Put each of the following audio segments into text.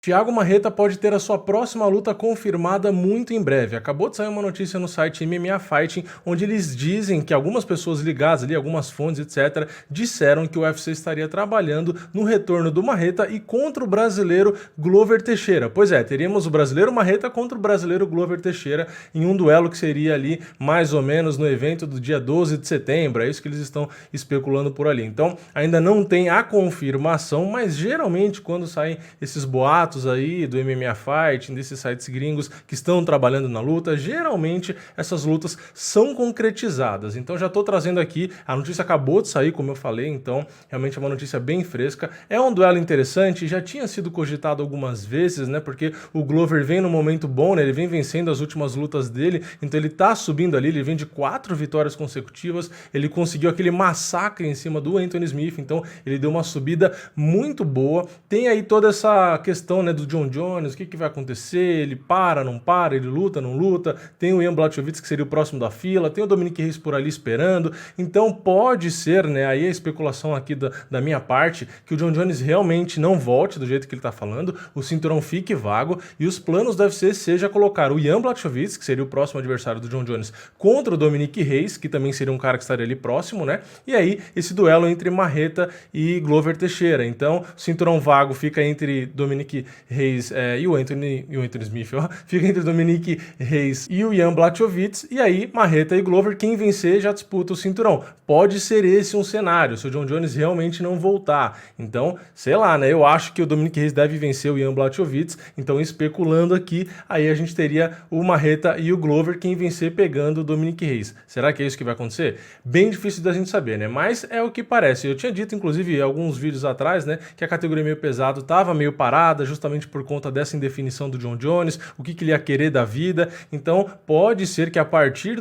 Thiago Marreta pode ter a sua próxima luta confirmada muito em breve. Acabou de sair uma notícia no site MMA Fighting, onde eles dizem que algumas pessoas ligadas ali, algumas fontes, etc., disseram que o UFC estaria trabalhando no retorno do Marreta e contra o brasileiro Glover Teixeira. Pois é, teríamos o brasileiro Marreta contra o brasileiro Glover Teixeira em um duelo que seria ali mais ou menos no evento do dia 12 de setembro. É isso que eles estão especulando por ali. Então, ainda não tem a confirmação, mas geralmente quando saem esses boatos aí do MMA Fighting, desses sites gringos que estão trabalhando na luta, geralmente essas lutas são concretizadas. Então já estou trazendo aqui, a notícia acabou de sair, como eu falei, então realmente é uma notícia bem fresca. É um duelo interessante, já tinha sido cogitado algumas vezes, né? Porque o Glover vem num momento bom, né? Ele vem vencendo as últimas lutas dele, então ele tá subindo ali, ele vem de 4 vitórias consecutivas, ele conseguiu aquele massacre em cima do Anthony Smith, então ele deu uma subida muito boa. Tem aí toda essa questão, né, do Jon Jones, o que vai acontecer, ele para, não para, ele luta, não luta, tem o Jan Blachowicz que seria o próximo da fila, tem o Dominic Reyes por ali esperando, então pode ser, né, aí a especulação aqui da minha parte, que o Jon Jones realmente não volte do jeito que ele tá falando, o cinturão fique vago, e os planos do UFC seja colocar o Jan Blachowicz, que seria o próximo adversário do Jon Jones, contra o Dominic Reyes, que também seria um cara que estaria ali próximo, né, e aí esse duelo entre Marreta e Glover Teixeira. Então, o cinturão vago fica entre Dominic Reyes e o Anthony Smith, ó, fica entre Dominic Reyes e o Jan Blachowicz, e aí Marreta e Glover, quem vencer já disputa o cinturão. Pode ser esse um cenário, se o Jon Jones realmente não voltar. Então, sei lá, né, eu acho que o Dominic Reyes deve vencer o Jan Blachowicz, então especulando aqui, aí a gente teria o Marreta e o Glover, quem vencer pegando o Dominic Reyes. Será que é isso que vai acontecer? Bem difícil da gente saber, né, mas é o que parece. Eu tinha dito, inclusive, alguns vídeos atrás, né, que a categoria meio pesado estava meio parada, justamente por conta dessa indefinição do Jon Jones, o que ele ia querer da vida. Então, pode ser que a partir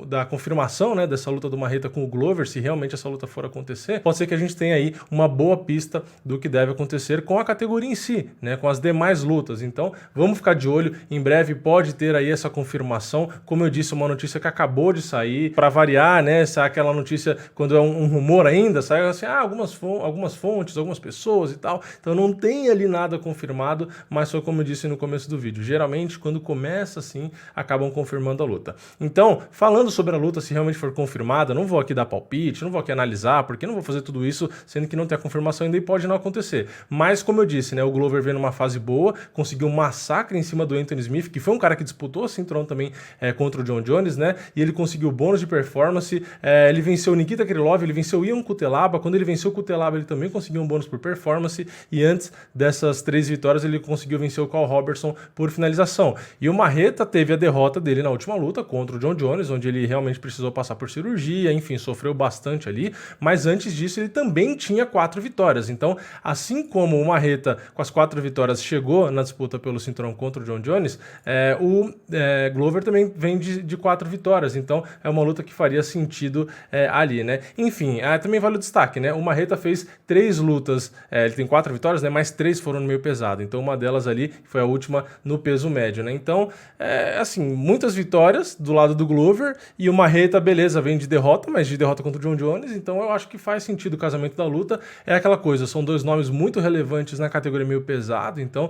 da confirmação, né, dessa luta do Marreta com o Glover, se realmente essa luta for acontecer, pode ser que a gente tenha aí uma boa pista do que deve acontecer com a categoria em si, né, com as demais lutas. Então, vamos ficar de olho. Em breve pode ter aí essa confirmação. Como eu disse, uma notícia que acabou de sair. Para variar, né, sai aquela notícia quando é um rumor ainda, sai assim, algumas fontes, algumas pessoas e tal. Então, não tem ali nada confirmado, mas foi como eu disse no começo do vídeo. Geralmente, quando começa assim, acabam confirmando a luta. Então, falando sobre a luta, se realmente for confirmada, não vou aqui dar palpite, não vou aqui analisar, porque não vou fazer tudo isso, sendo que não tem a confirmação ainda e pode não acontecer. Mas, como eu disse, né, o Glover vem numa fase boa, conseguiu um massacre em cima do Anthony Smith, que foi um cara que disputou o cinturão também contra o Jon Jones, né, e ele conseguiu bônus de performance, ele venceu o Nikita Krylov, ele venceu o Ion Cutelaba, quando ele venceu o Cutelaba, ele também conseguiu um bônus por performance, e antes dessas 3 vitórias, ele conseguiu vencer o Carl Robertson por finalização. E o Marreta teve a derrota dele na última luta contra o Jon Jones, onde ele realmente precisou passar por cirurgia, enfim, sofreu bastante ali, mas antes disso ele também tinha 4 vitórias. Então, assim como o Marreta com as 4 vitórias chegou na disputa pelo cinturão contra o Jon Jones, o Glover também vem de 4 vitórias, então é uma luta que faria sentido ali, né? Enfim, também vale o destaque, né? O Marreta fez 3 lutas, ele tem 4 vitórias, né? Mas 3 foram no meio pesado, então uma delas ali foi a última no peso médio, né? Então, assim, muitas vitórias do lado do Glover, e o Marreta, beleza, vem de derrota, mas de derrota contra o Jon Jones, então eu acho que faz sentido o casamento da luta. É aquela coisa, são 2 nomes muito relevantes na categoria meio pesado, então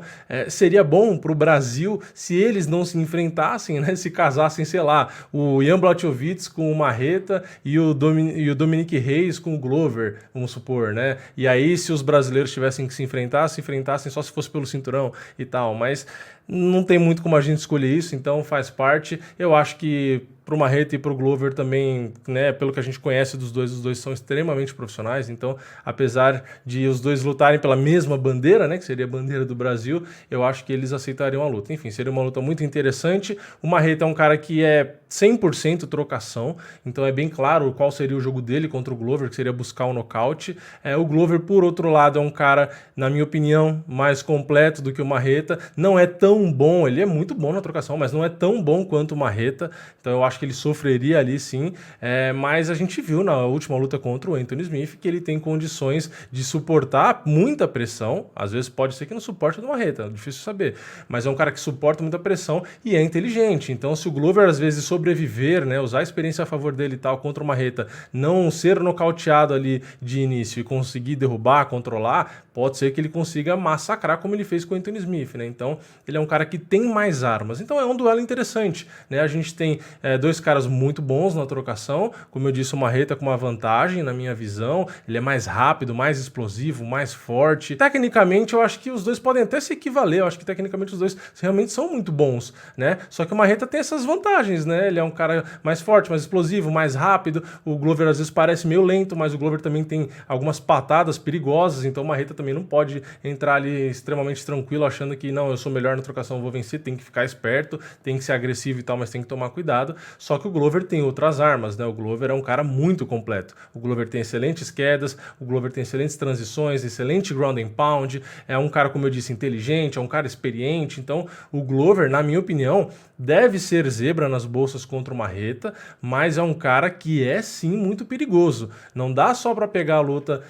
seria bom pro Brasil se eles não se enfrentassem, né? Se casassem, sei lá, o Jan Blachowicz com o Marreta e o Dominic Reyes com o Glover, vamos supor, né? E aí, se os brasileiros tivessem que se enfrentassem só se fosse pelo cinturão e tal, mas não tem muito como a gente escolher isso, então faz parte. Eu acho que pro Marreta e pro Glover também, né, pelo que a gente conhece dos dois, os dois são extremamente profissionais, então, apesar de os dois lutarem pela mesma bandeira, né, que seria a bandeira do Brasil, eu acho que eles aceitariam a luta. Enfim, seria uma luta muito interessante. O Marreta é um cara que é 100% trocação, então é bem claro qual seria o jogo dele contra o Glover, que seria buscar o nocaute. O Glover, por outro lado, é um cara, na minha opinião, mais completo do que o Marreta, não é tão bom, ele é muito bom na trocação, mas não é tão bom quanto o Marreta, então eu acho que ele sofreria ali sim, mas a gente viu na última luta contra o Anthony Smith que ele tem condições de suportar muita pressão, às vezes pode ser que não suporte do Marreta, difícil saber, mas é um cara que suporta muita pressão e é inteligente, então se o Glover às vezes sobreviver, né, usar a experiência a favor dele e tal contra o Marreta, não ser nocauteado ali de início e conseguir derrubar, controlar, pode ser que ele consiga massacrar como ele fez com o Anthony Smith, né? Então, ele é um cara que tem mais armas. Então, é um duelo interessante, né? A gente tem dois caras muito bons na trocação, como eu disse, o Marreta com uma vantagem, na minha visão, ele é mais rápido, mais explosivo, mais forte. Tecnicamente, eu acho que os dois podem até se equivaler, eu acho que tecnicamente os dois realmente são muito bons, né? Só que o Marreta tem essas vantagens, né? Ele é um cara mais forte, mais explosivo, mais rápido, o Glover às vezes parece meio lento, mas o Glover também tem algumas patadas perigosas, então o Marreta também não pode entrar ali extremamente tranquilo, achando que não, eu sou melhor na trocação, vou vencer, tem que ficar esperto, tem que ser agressivo e tal, mas tem que tomar cuidado. Só que o Glover tem outras armas, né? O Glover é um cara muito completo. O Glover tem excelentes quedas, o Glover tem excelentes transições, excelente ground and pound, é um cara, como eu disse, inteligente, é um cara experiente, então o Glover, na minha opinião, deve ser zebra nas bolsas contra o Marreta, mas é um cara que é sim muito perigoso. Não dá só para pegar a luta,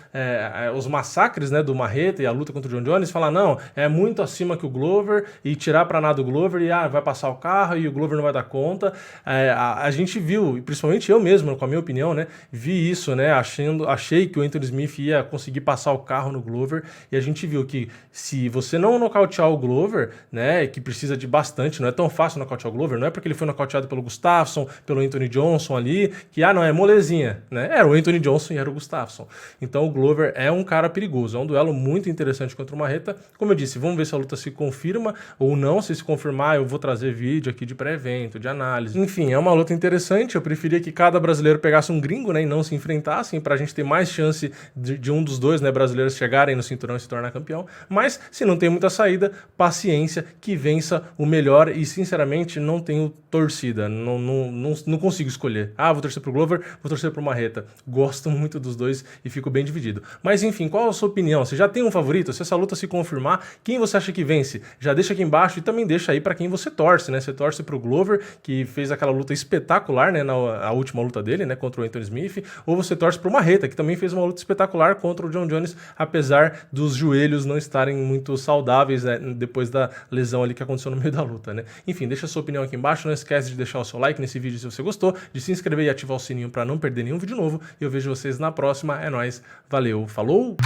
os massacres, né, do Marreta e a luta contra o John Jones e falar, não, é muito acima que o Glover e tirar para nada o Glover e vai passar o carro e o Glover não vai dar conta. A gente viu, e principalmente eu mesmo, com a minha opinião, né, vi isso, né, achei que o Anthony Smith ia conseguir passar o carro no Glover e a gente viu que se você não nocautear o Glover, né, que precisa de bastante, não é tão fácil nocautear o Glover, não é porque ele foi nocauteado pelo Gustafsson, pelo Anthony Johnson ali, que não, é molezinha, né? Era o Anthony Johnson e era o Gustafsson. Então o Glover é um cara perigoso, é um duelo muito interessante contra o Marreta. Como eu disse, vamos ver se a luta se confirma ou não. Se confirmar, eu vou trazer vídeo aqui de pré-evento, de análise. Enfim, é uma luta interessante. Eu preferia que cada brasileiro pegasse um gringo, né, e não se enfrentassem, pra gente ter mais chance de um dos dois, né, brasileiros chegarem no cinturão e se tornar campeão. Mas se não tem muita saída, paciência, que vença o melhor e, sinceramente, não tenho torcida, não consigo escolher. Vou torcer pro Glover, vou torcer pro Marreta. Gosto muito dos dois e fico bem dividido. Mas enfim, qual a sua opinião? Você já tem um favorito? Se essa luta se confirmar, quem você acha que vence? Já deixa aqui embaixo e também deixa aí pra quem você torce, né? Você torce pro Glover, que fez aquela luta espetacular, né, a última luta dele, né, contra o Anthony Smith, ou você torce pro Marreta, que também fez uma luta espetacular contra o John Jones, apesar dos joelhos não estarem muito saudáveis, né, depois da lesão ali que aconteceu no meio da luta, né? Enfim, deixa a sua opinião aqui embaixo, não esquece de deixar o seu like nesse vídeo se você gostou, de se inscrever e ativar o sininho para não perder nenhum vídeo novo, e eu vejo vocês na próxima, é nóis, valeu, falou!